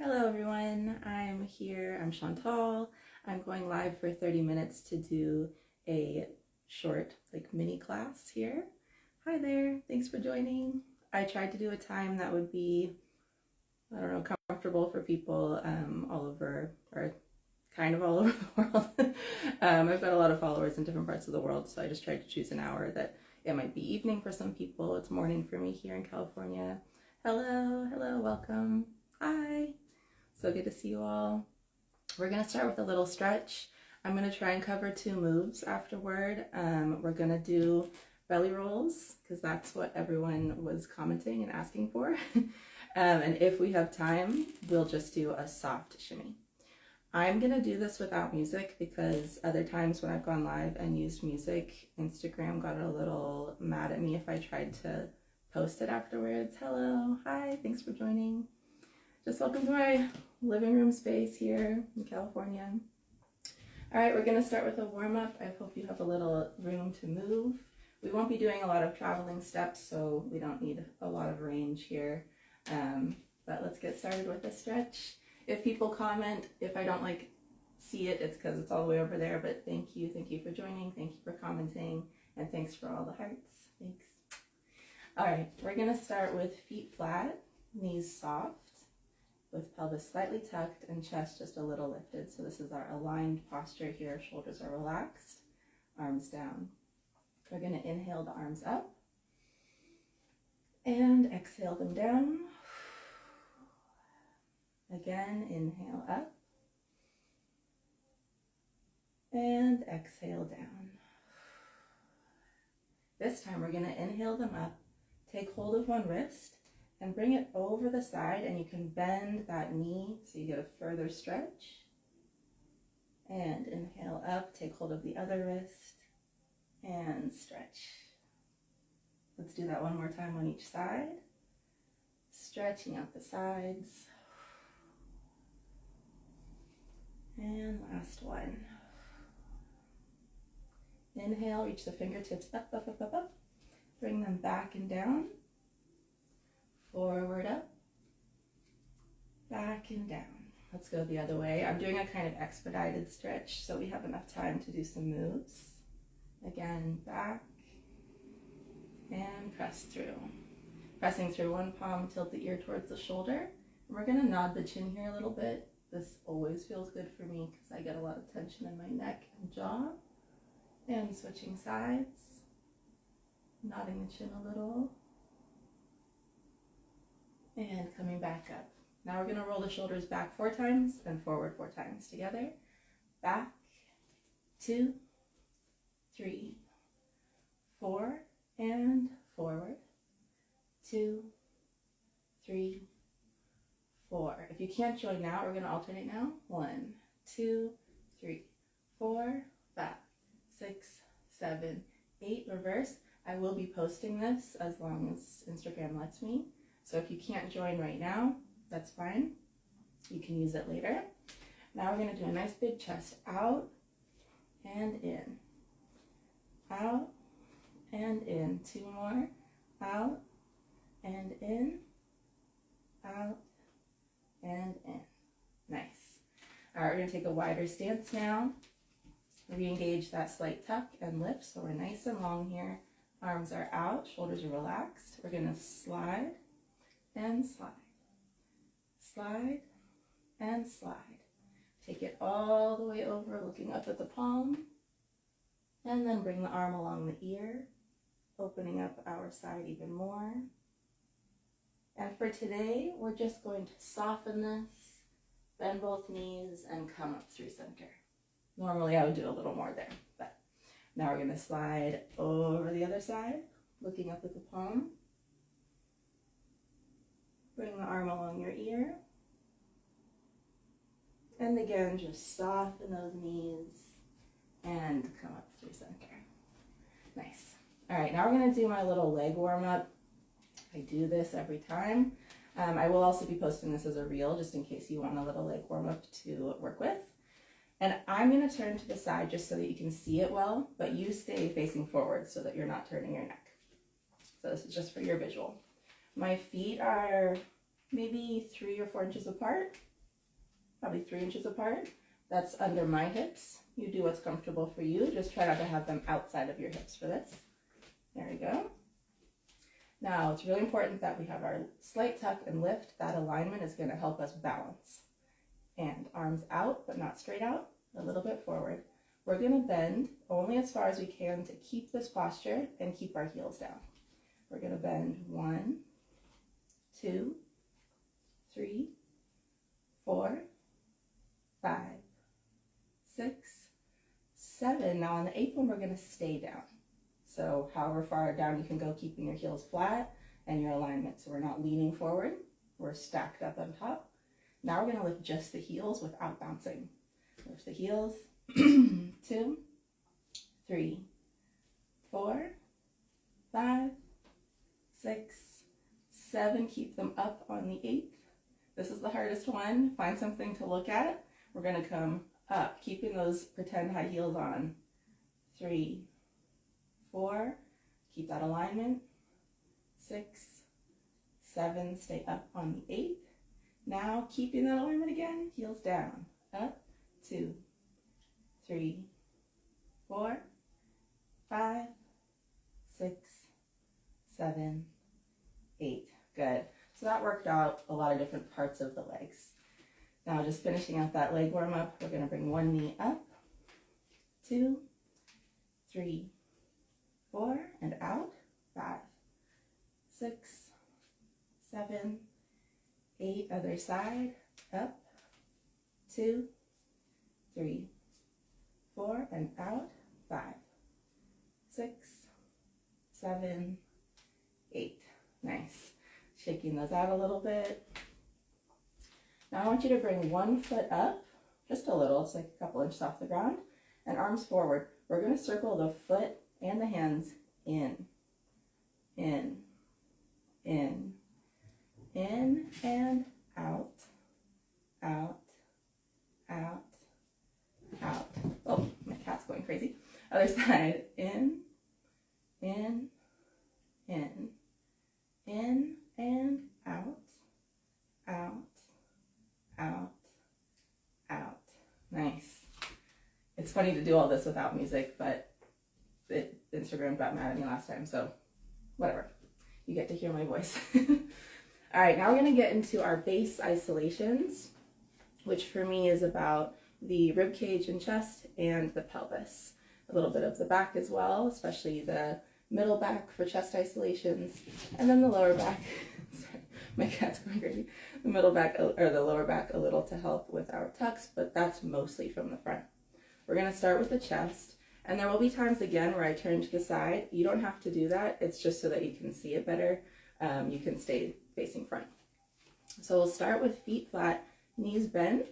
Hello everyone, I'm here, I'm Chantal. I'm going live for 30 minutes to do a short mini class here. Hi there, thanks for joining. I tried to do a time that would be, comfortable for people all over, or kind of all over the world. I've got a lot of followers in different parts of the world, so I just tried to choose an hour that it might be evening for some people. It's morning for me here in California. Hello, welcome. Hi. So good to see you all. We're going to start with a little stretch. I'm going to try and cover 2 moves afterward. We're going to do belly rolls because that's what everyone was commenting and asking for. And if we have time, we'll just do a soft shimmy. I'm going to do this without music because other times when I've gone live and used music, Instagram got a little mad at me if I tried to post it afterwards. Hello, hi, thanks for joining. Just welcome to my living room space here in California. All right, we're going to start with a warm-up. I hope you have a little room to move. We won't be doing a lot of traveling steps, so we don't need a lot of range here. But let's get started with a stretch. If people comment, if I don't see it, it's because it's all the way over there, but thank you for joining, thank you for commenting, and thanks for all the hearts. Thanks. All right, we're going to start with feet flat, knees soft, with pelvis slightly tucked and chest just a little lifted. So this is our aligned posture here. Shoulders are relaxed, arms down. We're going to inhale the arms up and exhale them down. Again, inhale up and exhale down. This time we're going to inhale them up, take hold of one wrist, and bring it over the side, and you can bend that knee so you get a further stretch. And inhale up, take hold of the other wrist, and stretch. Let's do that one more time on each side. Stretching out the sides. And last one. Inhale, reach the fingertips up, up, up, up, up. Bring them back and down. Forward up, back and down. Let's go the other way. I'm doing a kind of expedited stretch so we have enough time to do some moves. Again, back and press through. Pressing through one palm, tilt the ear towards the shoulder. And we're going to nod the chin here a little bit. This always feels good for me because I get a lot of tension in my neck and jaw. And switching sides, nodding the chin a little. And coming back up. Now we're going to roll the shoulders back 4 times and forward 4 times together. Back, 2, 3, 4, and forward. 2, 3, 4. If you can't join now, we're going to alternate now. 1, 2, 3, 4, 5, 6, 7, 8. Reverse. I will be posting this as long as Instagram lets me. So if you can't join right now, that's fine. You can use it later. Now we're going to do a nice big chest out and in. Out and in. 2 more. Out and in. Out and in. Nice. All right, we're going to take a wider stance now. Re-engage that slight tuck and lift so we're nice and long here. Arms are out, shoulders are relaxed. We're going to slide and slide, slide and slide. Take it all the way over, looking up at the palm, and then bring the arm along the ear, opening up our side even more. And for today, we're just going to soften this, bend both knees, and come up through center. Normally I would do a little more there, but now we're going to slide over the other side, looking up at the palm. Bring the arm along your ear. And again, just soften those knees and come up through center. Nice. All right, now we're going to do my little leg warm up. I do this every time. I will also be posting this as a reel just in case you want a little leg warm up to work with. And I'm going to turn to the side just so that you can see it well, but you stay facing forward so that you're not turning your neck. So this is just for your visual. My feet are maybe 3 or 4 inches apart. probably 3 inches apart. That's under my hips. You do what's comfortable for you. Just try not to have them outside of your hips for this. There we go. Now, it's really important that we have our slight tuck and lift. That alignment is going to help us balance. And arms out, but not straight out, a little bit forward. We're going to bend only as far as we can to keep this posture and keep our heels down. We're going to bend 1, 2, 3, 4, 5, 6, 7. Now on the 8th one, we're going to stay down. So however far down you can go, keeping your heels flat and your alignment. So we're not leaning forward, we're stacked up on top. Now we're going to lift just the heels without bouncing. Lift the heels, 2, 3, 4, 5, 6, 7. Keep them up on the 8th. This is the hardest one. Find something to look at. We're going to come up, keeping those pretend high heels on. 3, 4, keep that alignment. 6, 7, stay up on the 8th. Now, keeping that alignment again, heels down, up, 2, 3, 4, 5, 6, 7, 8. Good. So that worked out a lot of different parts of the legs. Now, just finishing out that leg warm up, we're going to bring one knee up, 2, 3, 4, and out, 5, 6, 7, 8, other side, up, 2, 3, 4, and out, 5, 6, 7, 8. Nice. Shaking those out a little bit. Now I want you to bring one foot up, just a little, it's like a couple inches off the ground, and arms forward. We're going to circle the foot and the hands in, in, in, and out, out, out, out. Oh, my cat's going crazy. Other side, in, and out, out, out, out. Nice. It's funny to do all this without music, but Instagram got mad at me last time, so whatever. You get to hear my voice. All right, now we're going to get into our base isolations, which for me is about the rib cage and chest and the pelvis. A little bit of the back as well, especially the middle back for chest isolations, and then the lower back. Sorry, my cat's going crazy. The middle back or the lower back a little to help with our tucks, but that's mostly from the front. We're going to start with the chest, and there will be times again where I turn to the side. You don't have to do that. It's just so that you can see it better. You can stay facing front. So we'll start with feet flat, knees bent,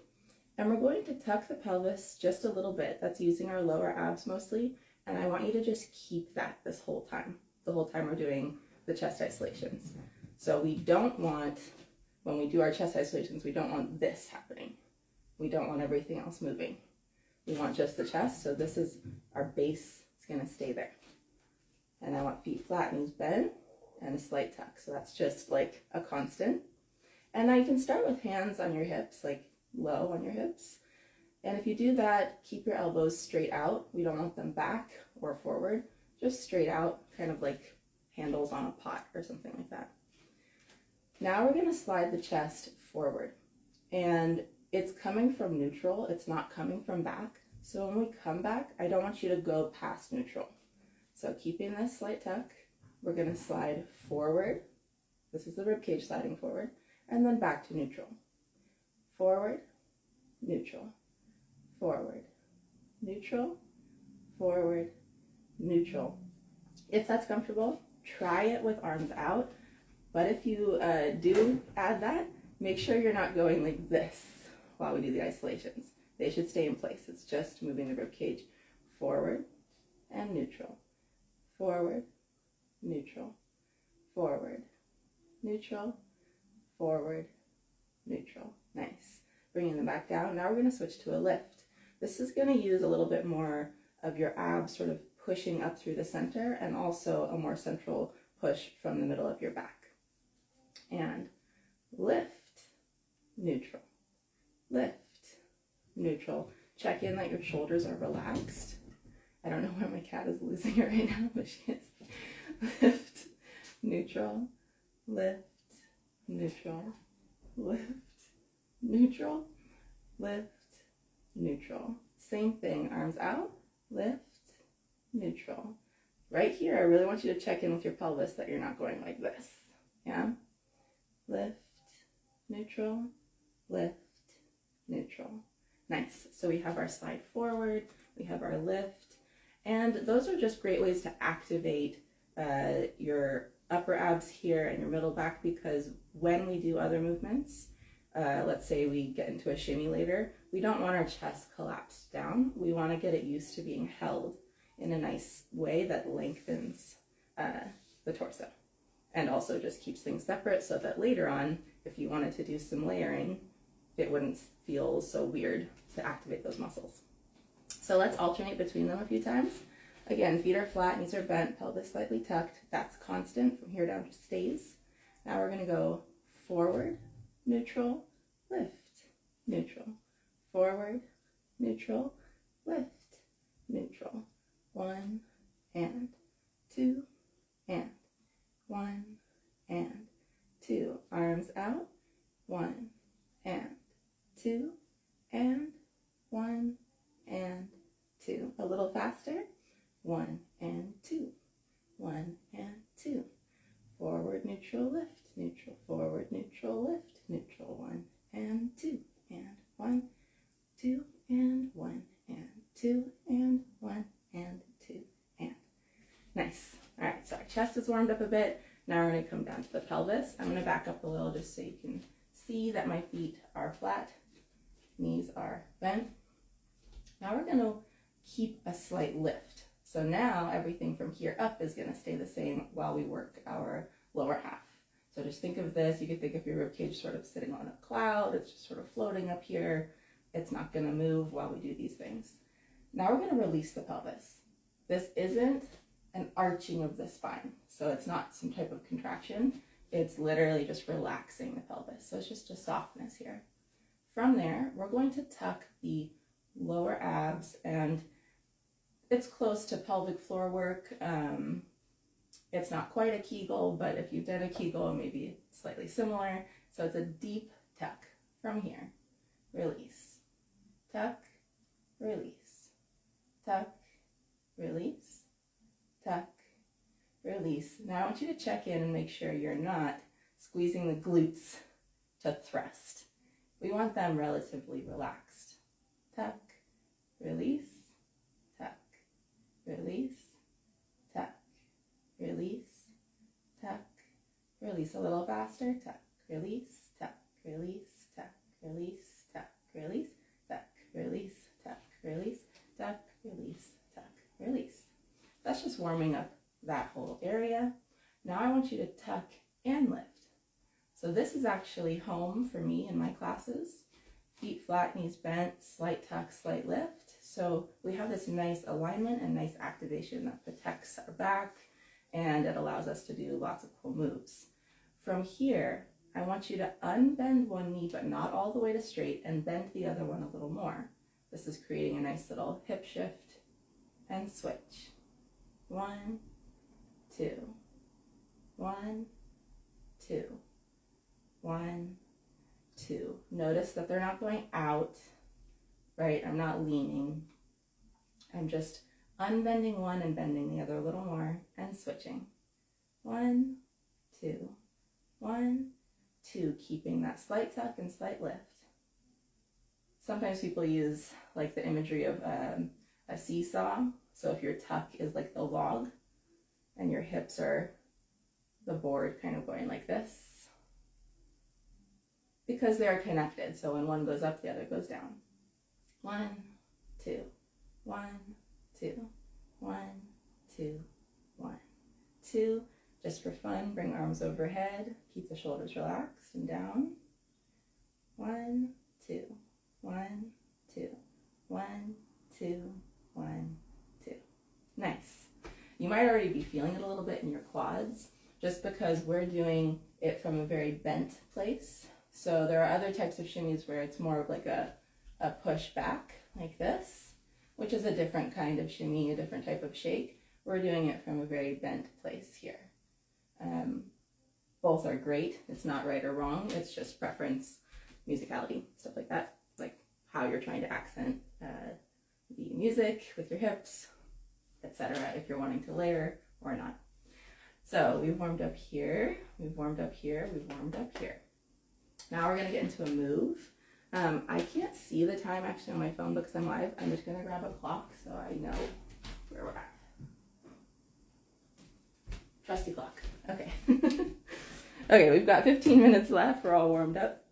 and we're going to tuck the pelvis just a little bit. That's using our lower abs mostly, and I want you to just keep that this whole time, the whole time we're doing the chest isolations. So we don't want, when we do our chest isolations, we don't want this happening. We don't want everything else moving. We want just the chest, so this is our base. It's going to stay there. And I want feet flat, knees bent, and a slight tuck. So that's just like a constant. And now you can start with hands on your hips, like low on your hips. And if you do that, keep your elbows straight out. We don't want them back or forward, just straight out, kind of like handles on a pot or something like that. Now we're going to slide the chest forward. And it's coming from neutral. It's not coming from back. So when we come back, I don't want you to go past neutral. So keeping this slight tuck, we're going to slide forward. This is the rib cage sliding forward, and then back to neutral. Forward, neutral, forward, neutral, forward, neutral. If that's comfortable, try it with arms out. But if you do add that, make sure you're not going like this while we do the isolations. They should stay in place. It's just moving the rib cage forward and neutral, forward, neutral, forward, neutral, forward, neutral. Nice. Bringing them back down. Now we're going to switch to a lift. This is going to use a little bit more of your abs sort of pushing up through the center, and also a more central push from the middle of your back. And lift, neutral, lift, neutral. Check in that your shoulders are relaxed. I don't know where my cat is losing it right now, but she is. Lift, neutral, lift, neutral, lift, neutral, lift, neutral. Same thing, arms out, lift, neutral. Right here, I really want you to check in with your pelvis that you're not going like this. Yeah? Lift, neutral, lift, neutral. Nice. So we have our slide forward, we have our lift, and those are just great ways to activate your upper abs here and your middle back, because when we do other movements, let's say we get into a shimmy later, we don't want our chest collapsed down. We want to get it used to being held in a nice way that lengthens the torso, and also just keeps things separate so that later on, if you wanted to do some layering, it wouldn't feel so weird to activate those muscles. So let's alternate between them a few times. Again, feet are flat, knees are bent, pelvis slightly tucked. That's constant. From here down just stays. Now we're going to go forward, neutral, lift, neutral. Forward, neutral, lift, neutral. 1 and 2 and 1 and 2. Arms out. 1 and 2 and 1 and 2. A little faster. 1 and 2. 1 and 2. Forward, neutral, lift, neutral. Forward, neutral, lift, neutral. 1 and 2 and 1, 2 and 1 and 2 and 1 and 2 and. Nice. All right, so our chest is warmed up a bit. Now we're going to come down to the pelvis. I'm going to back up a little just so you can see that my feet are flat, knees are bent. Now we're going to keep a slight lift. So now everything from here up is going to stay the same while we work our lower half. So just think of this. You could think of your ribcage sort of sitting on a cloud. It's just sort of floating up here. It's not going to move while we do these things. Now we're going to release the pelvis. This isn't an arching of the spine. So it's not some type of contraction. It's literally just relaxing the pelvis. So it's just a softness here. From there, we're going to tuck the lower abs, and it's close to pelvic floor work. It's not quite a Kegel, but if you've done a Kegel, maybe slightly similar. So it's a deep tuck from here. Release. Tuck, release. Tuck, release. Tuck, release. Now I want you to check in and make sure you're not squeezing the glutes to thrust. We want them relatively relaxed. Tuck, release. Tuck, release. Tuck, release. Tuck, release. A little faster. Tuck, release. Tuck, release. Tuck, release. Tuck, release. Tuck, release. Tuck, release. Tuck, release. Tuck, release. That's just warming up that whole area. Now I want you to tuck and lift. So this is actually home for me in my classes. Feet flat, knees bent, slight tuck, slight lift. So we have this nice alignment and nice activation that protects our back, and it allows us to do lots of cool moves. From here, I want you to unbend one knee, but not all the way to straight, and bend the other one a little more. This is creating a nice little hip shift and switch. 1, 2, 1, 2, 1, 2. Notice that they're not going out, right? I'm not leaning. I'm just unbending one and bending the other a little more and switching. 1, 2, 1, 2. Keeping that slight tuck and slight lift. Sometimes people use like the imagery of a seesaw. So if your tuck is like the log and your hips are the board kind of going like this, because they're connected. So when one goes up, the other goes down. 1, 2, 1, 2, 1, 2, 1, 2. Just for fun, bring arms overhead. Keep the shoulders relaxed and down. 1, 2, 1, 2, 1, 2, 1, 2. Nice. You might already be feeling it a little bit in your quads, just because we're doing it from a very bent place. So there are other types of shimmies where it's more of like a a push back like this, which is a different kind of shimmy, a different type of shake. We're doing it from a very bent place here. Both are great. It's not right or wrong. It's just preference, musicality, stuff like that. Like how you're trying to accent the music with your hips, etc. If you're wanting to layer or not. So we've warmed up here, we've warmed up here, we've warmed up here. Now we're gonna get into a move. I can't see the time actually on my phone because I'm live. I'm just gonna grab a clock so I know where we're at. Trusty clock. Okay. Okay, we've got 15 minutes left. We're all warmed up.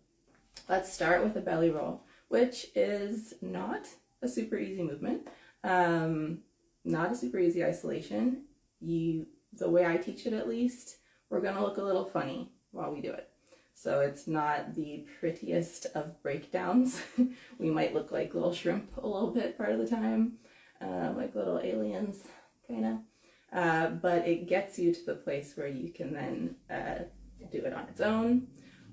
Let's start with a belly roll, which is not a super easy movement. Not a super easy isolation. The way I teach it at least, we're gonna look a little funny while we do it. So it's not the prettiest of breakdowns. We might look like little shrimp a little bit part of the time, like little aliens, kind of. But it gets you to the place where you can then do it on its own.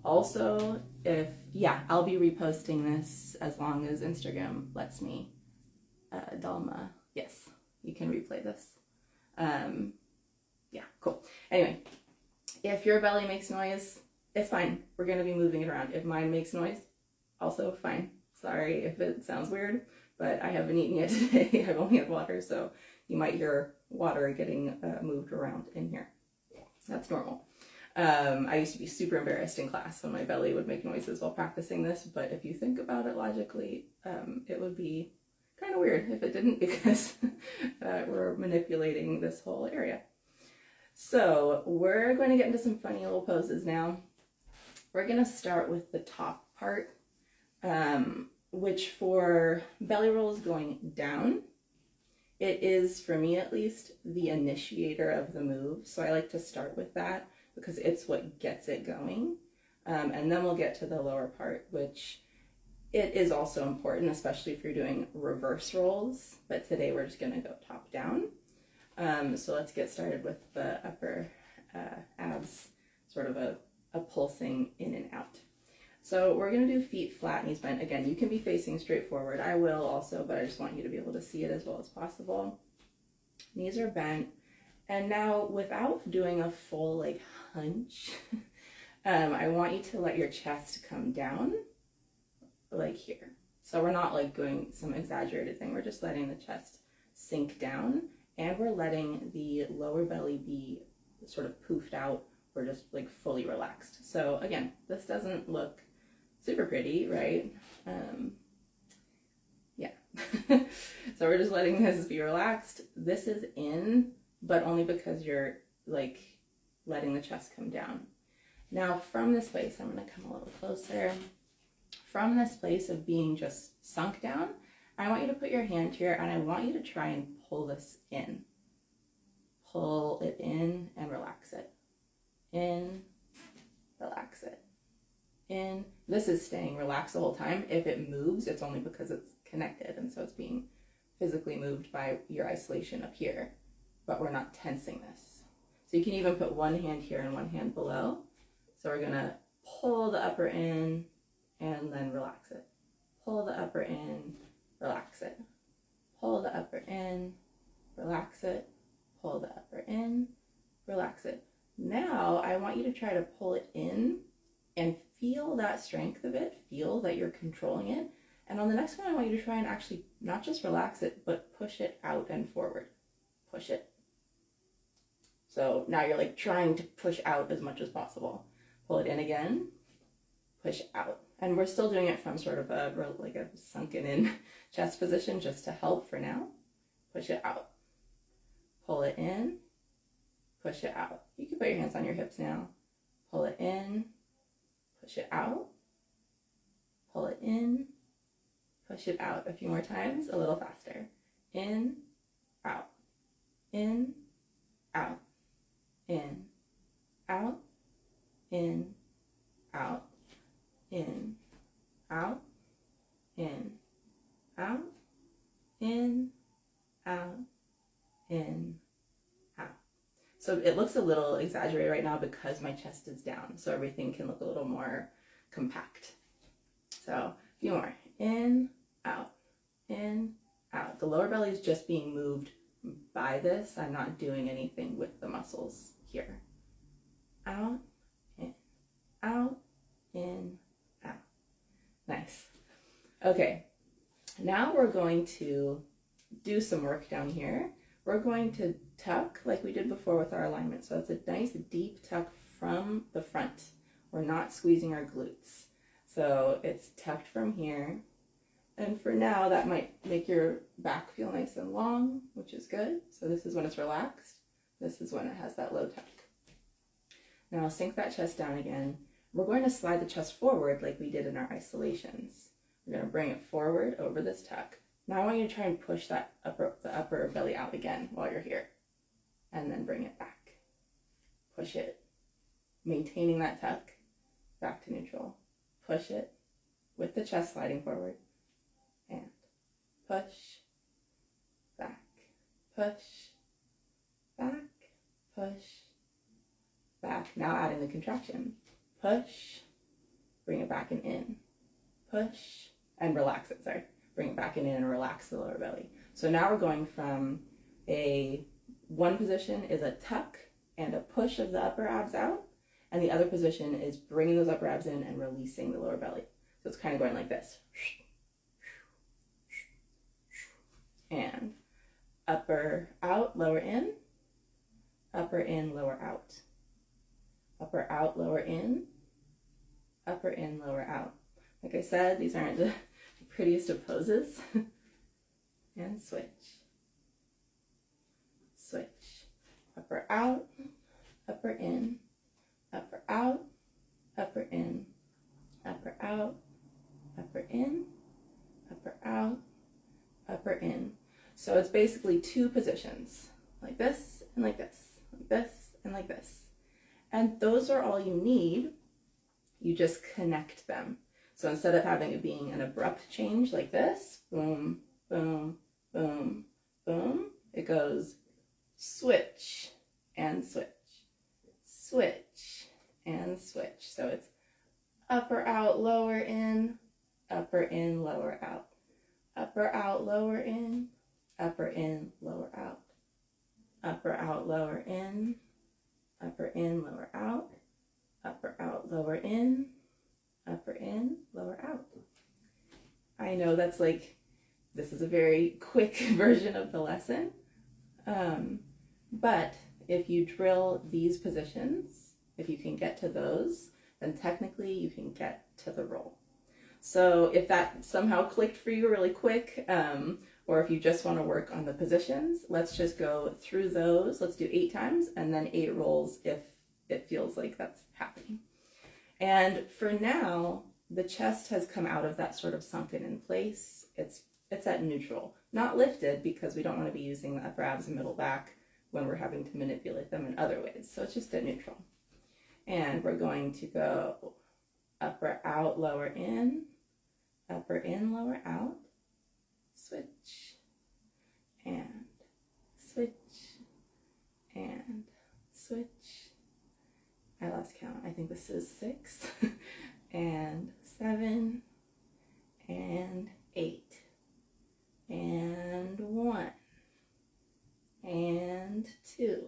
Also, I'll be reposting this as long as Instagram lets me. Dalma, yes, you can replay this. Yeah, cool. Anyway, if your belly makes noise, it's fine. We're going to be moving it around. If mine makes noise, also fine. Sorry if it sounds weird, but I haven't eaten yet today. I've only had water, so you might hear water getting moved around in here. That's normal. I used to be super embarrassed in class when my belly would make noises while practicing this, but if you think about it logically, it would be kind of weird if it didn't, because we're manipulating this whole area. So we're going to get into some funny little poses now. We're going to start with the top part, which for belly rolls going down, it is, for me at least, the initiator of the move. So I like to start with that because it's what gets it going. And then we'll get to the lower part, which it is also important, especially if you're doing reverse rolls. But today we're just going to go top down. So let's get started with the upper abs, sort of a pulsing in and out. So we're going to do feet flat, knees bent. Again, you can be facing straight forward. I will also, but I just want you to be able to see it as well as possible. Knees are bent. And now, without doing a full like hunch, I want you to let your chest come down like here. So we're not like doing some exaggerated thing. We're just letting the chest sink down, and we're letting the lower belly be sort of poofed out or just like fully relaxed. So again, this doesn't look super pretty, right? Yeah. So we're just letting this be relaxed. This is in, but only because you're like letting the chest come down. Now from this place, I'm going to come a little closer. From this place of being just sunk down, I want you to put your hand here and I want you to try and pull this in. Pull it in and relax it. In, relax it. In. This is staying relaxed the whole time. If it moves, it's only because it's connected, and so it's being physically moved by your isolation up here, but we're not tensing this. So you can even put one hand here and one hand below. So we're gonna pull the upper in and then relax it. Pull the upper in, relax it. Pull the upper in, relax it. Pull the upper in, relax it. Now I want you to try to pull it in and feel that strength of it. Feel that you're controlling it. And on the next one, I want you to try and actually not just relax it, but push it out and forward. Push it. So now you're like trying to push out as much as possible. Pull it in again, push out. And we're still doing it from sort of a sunken in chest position just to help for now. Push it out. Pull it in, push it out. You can put your hands on your hips now. Pull it in, push it out. Pull it in, push it out. A few more times, a little faster. In, out. In, out. In, out. In, out. In, out. In, out. In, out. In, out. So it looks a little exaggerated right now because my chest is down, so everything can look a little more compact. So a few more. In, in, out. The lower belly is just being moved by this. I'm not doing anything with the muscles here. Out, in, out, in, out. Nice. Okay, now we're going to do some work down here. We're going to tuck like we did before with our alignment. So it's a nice deep tuck from the front. We're not squeezing our glutes. So it's tucked from here. And for now, that might make your back feel nice and long, which is good. So this is when it's relaxed. This is when it has that low tuck. Now I'll sink that chest down again. We're going to slide the chest forward like we did in our isolations. We're going to bring it forward over this tuck. Now I want you to try and push the upper belly out again while you're here. And then bring it back. Push it. Maintaining that tuck. Back to neutral. Push it with the chest sliding forward. And push, back, push, back, push, back. Now adding the contraction. Push, bring it back and in. Push, and relax it, sorry. Bring it back and in and relax the lower belly. So now we're going from one position is a tuck and a push of the upper abs out, and the other position is bringing those upper abs in and releasing the lower belly. So it's kind of going like this. And upper out, lower in, upper in, lower out, upper out, lower in, upper in, lower out. Like I said, these aren't the prettiest of poses. And switch, switch, upper out, upper in, upper out, upper in, upper out, upper in, upper out, upper in. So it's basically two positions, like this and like this, like this and like this. And those are all you need. You just connect them. So instead of having it being an abrupt change like this, boom, boom, boom, boom, it goes switch and switch, switch and switch. So it's upper out, lower in, lower out, upper out, lower in, lower out, upper out, lower in, lower out, upper out, lower in, lower out. I know that's like, this is a very quick version of the lesson, but if you drill these positions, if you can get to those, then technically you can get to the roll. So if that somehow clicked for you really quick, or if you just want to work on the positions, let's just go through those. Let's do 8 times and then 8 rolls if it feels like that's happening. And for now, the chest has come out of that sort of sunken in place. It's at neutral, not lifted because we don't want to be using the upper abs and middle back when we're having to manipulate them in other ways. So it's just at neutral. And we're going to go upper out, lower in, lower out, switch, and switch, and switch. I lost count. I think this is 6, and 7, and 8, and 1, and 2,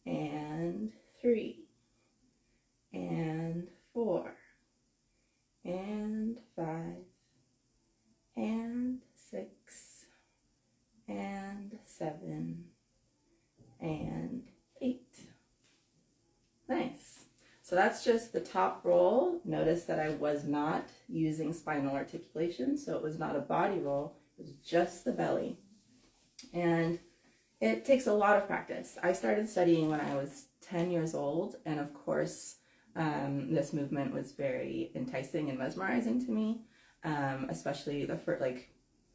and 3, and 4, and 5, and 6, and 7, and 8. Nice. So that's just the top roll. Notice that I was not using spinal articulation, so it was not a body roll, it was just the belly. And it takes a lot of practice. I started studying when I was 10 years old, and of course, this movement was very enticing and mesmerizing to me, especially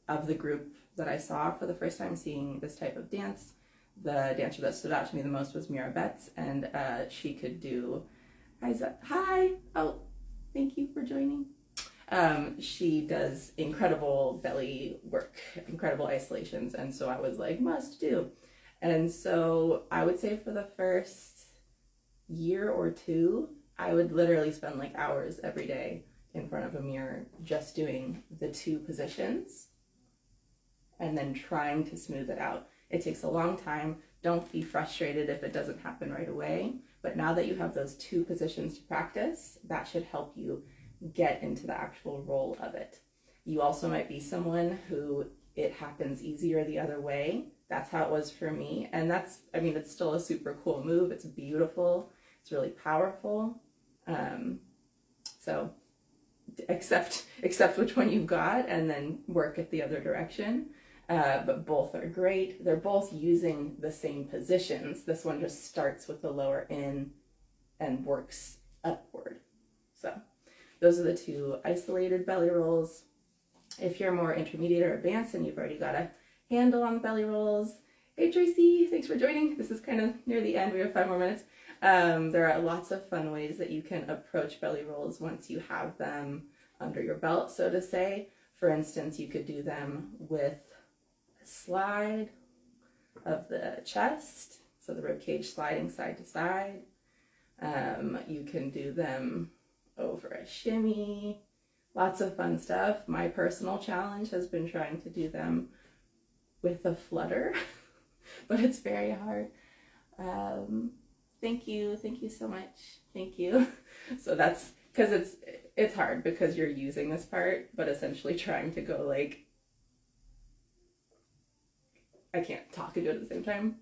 of the group that I saw for the first time seeing this type of dance. The dancer that stood out to me the most was Mira Betts, and she could do, hi, oh, thank you for joining. She does incredible belly work, incredible isolations, and so I was like, must do. And so I would say for the first year or 2, I would literally spend like hours every day in front of a mirror just doing the 2 positions and then trying to smooth it out. It takes a long time. Don't be frustrated if it doesn't happen right away. But now that you have those 2 positions to practice, that should help you get into the actual roll of it. You also might be someone who it happens easier the other way. That's how it was for me. And that's, I mean, it's still a super cool move. It's beautiful. It's really powerful. So accept which one you've got and then work it the other direction. But both are great. They're both using the same positions. This one just starts with the lower in and works upward. So those are the 2 isolated belly rolls. If you're more intermediate or advanced and you've already got a handle on the belly rolls, hey Tracy, thanks for joining. This is kind of near the end. We have 5 more minutes. There are lots of fun ways that you can approach belly rolls once you have them under your belt, so to say. For instance, you could do them with a slide of the chest, so the rib cage sliding side to side. You can do them over a shimmy. Lots of fun stuff. My personal challenge has been trying to do them with a flutter, but it's very hard. Thank you so much. Thank you. So that's because it's hard because you're using this part, but essentially trying to go like, I can't talk and do it at the same time.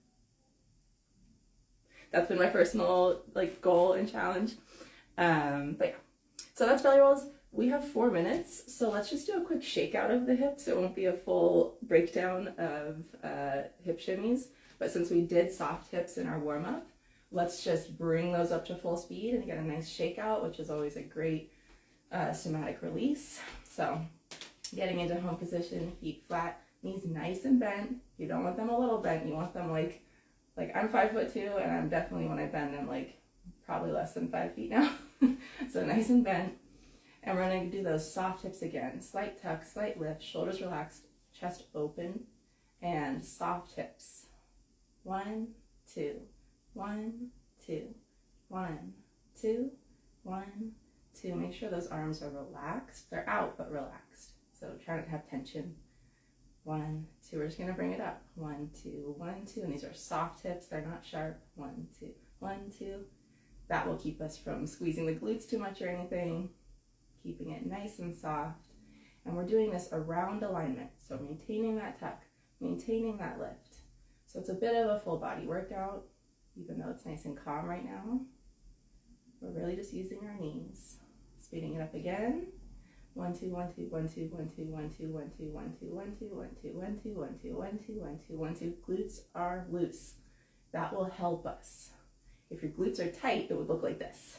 That's been my personal like goal and challenge. But yeah, so that's belly rolls. We have 4 minutes, so let's just do a quick shakeout of the hips. It won't be a full breakdown of hip shimmies, but since we did soft hips in our warm-up, let's just bring those up to full speed and get a nice shakeout, which is always a great somatic release. So getting into home position, feet flat, knees nice and bent. You don't want them a little bent. You want them like I'm 5'2", and I'm definitely, when I bend, I'm like probably less than 5 feet now. So nice and bent. And we're going to do those soft hips again. Slight tuck, slight lift, shoulders relaxed, chest open, and soft hips. 1, 2, 1, 2, 1, 2, 1, 2. Make sure those arms are relaxed. They're out, but relaxed. So try not to have tension. 1, 2. We're just going to bring it up. 1, 2, 1, 2. And these are soft hips. They're not sharp. 1, 2, 1, 2. That will keep us from squeezing the glutes too much or anything. Keeping it nice and soft. And we're doing this around alignment. So maintaining that tuck, maintaining that lift. So it's a bit of a full body workout, even though it's nice and calm right now. We're really just using our knees. Speeding it up again. 1, 2, 1, 2, 1, 2, 1, 2, 1, 2, 1, 2, 1, 2, 1, 2, 1, 2, 1, 2, 1, 2, 1, 2, 1, 2, 1, 2. Glutes are loose. That will help us. If your glutes are tight, it would look like this.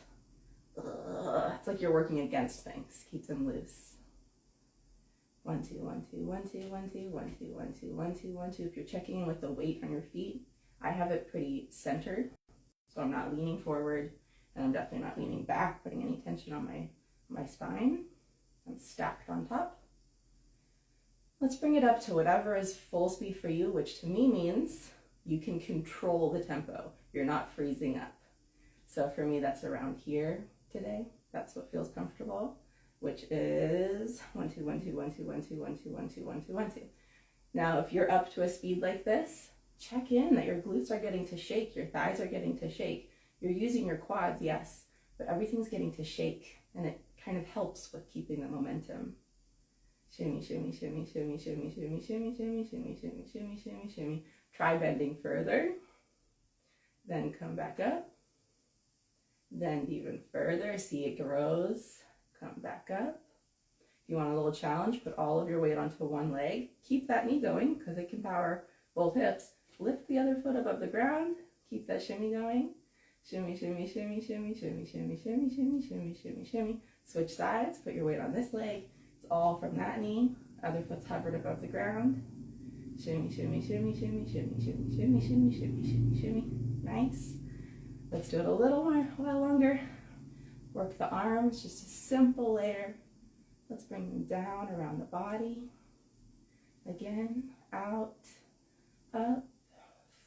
It's like you're working against things. Keep them loose. 1, 2, 1, 2, 1, 2, 1, 2, 1, 2, 1, 2, 1, 2, 1, 2. If you're checking in with the weight on your feet, I have it pretty centered, so I'm not leaning forward, and I'm definitely not leaning back, putting any tension on my spine. I'm stacked on top. Let's bring it up to whatever is full speed for you, which to me means you can control the tempo. You're not freezing up. So for me, that's around here today. That's what feels comfortable, which is 1, 2, 1, 2, 1, 2, 1, 2, 1, 2, 1, 2, 1, 2, 1, 2. Now, if you're up to a speed like this, check in that your glutes are getting to shake, your thighs are getting to shake. You're using your quads, yes, but everything's getting to shake, and it kind of helps with keeping the momentum. Shimmy, shimmy, shimmy, shimmy, shimmy, shimmy, shimmy, shimmy, shimmy, shimmy, shimmy, shimmy, shimmy. Try bending further, then come back up. Bend even further, see it grows, come back up. If you want a little challenge, put all of your weight onto one leg. Keep that knee going because it can power both hips. Lift the other foot above the ground, keep that shimmy going. Shimmy, shimmy, shimmy, shimmy, shimmy, shimmy, shimmy, shimmy, shimmy, shimmy, shimmy. Switch sides, put your weight on this leg. It's all from that knee. Other foot's hovered above the ground. Shimmy, shimmy, shimmy, shimmy, shimmy, shimmy, shimmy, shimmy, shimmy, shimmy, shimmy. Nice. Let's do it a little while longer. Work the arms, just a simple layer. Let's bring them down around the body. Again, out, up,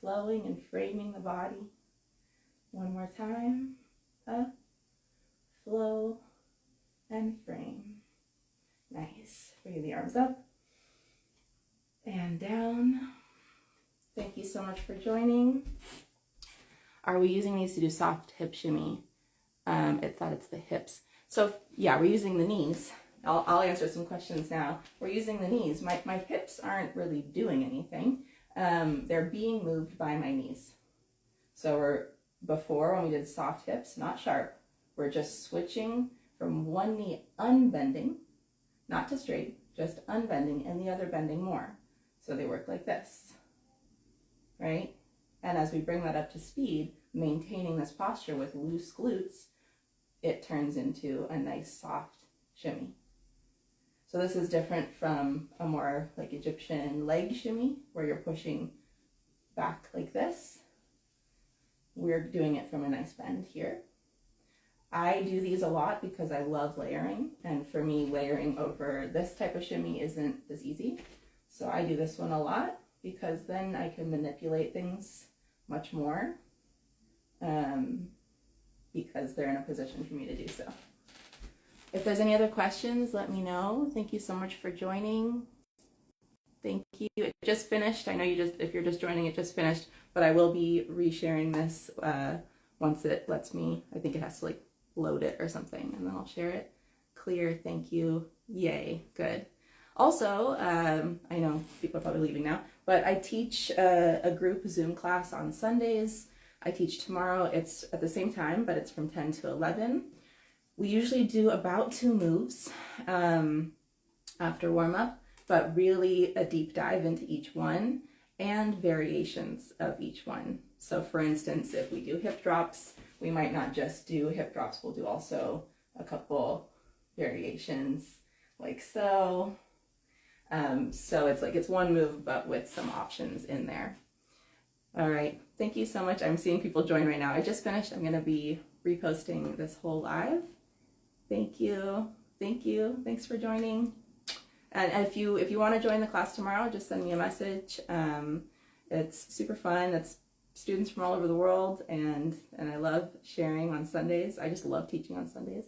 flowing and framing the body. One more time. Up, flow, and frame. Nice. Bring the arms up and down. Thank you so much for joining. Are we using these to do soft hip shimmy? It's the hips. So yeah, we're using the knees. I'll answer some questions now. We're using the knees. My hips aren't really doing anything. They're being moved by my knees. So before when we did soft hips, not sharp, we're just switching from one knee unbending, not to straight, just unbending, and the other bending more. So they work like this, right? And as we bring that up to speed, maintaining this posture with loose glutes, it turns into a nice soft shimmy. So this is different from a more like Egyptian leg shimmy where you're pushing back like this. We're doing it from a nice bend here. I do these a lot because I love layering, and for me, layering over this type of shimmy isn't as easy. So I do this one a lot because then I can manipulate things much more because they're in a position for me to do so. If there's any other questions, let me know. Thank you so much for joining. Thank you. It just finished. I know if you're just joining, it just finished, but I will be resharing this once it lets me. I think it has to like load it or something, and then I'll share it. Clear, thank you. Yay, good. Also, I know people are probably leaving now, but I teach a group Zoom class on Sundays. I teach tomorrow. It's at the same time, but it's from 10 to 11. We usually do about 2 moves after warm up, but really a deep dive into each one and variations of each one. So for instance, if we do hip drops, we might not just do hip drops, we'll do also a couple variations like so. So it's one move, but with some options in there. All right, thank you so much. I'm seeing people join right now. I just finished. I'm gonna be reposting this whole live. Thank you. Thank you. Thanks for joining. And if you want to join the class tomorrow, just send me a message. It's super fun. It's students from all over the world, and I love sharing on Sundays. I just love teaching on Sundays.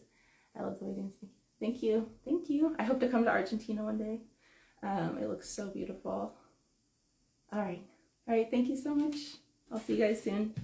I love the way dancing. Thank you. Thank you. I hope to come to Argentina one day. It looks so beautiful. All right. Thank you so much. I'll see you guys soon.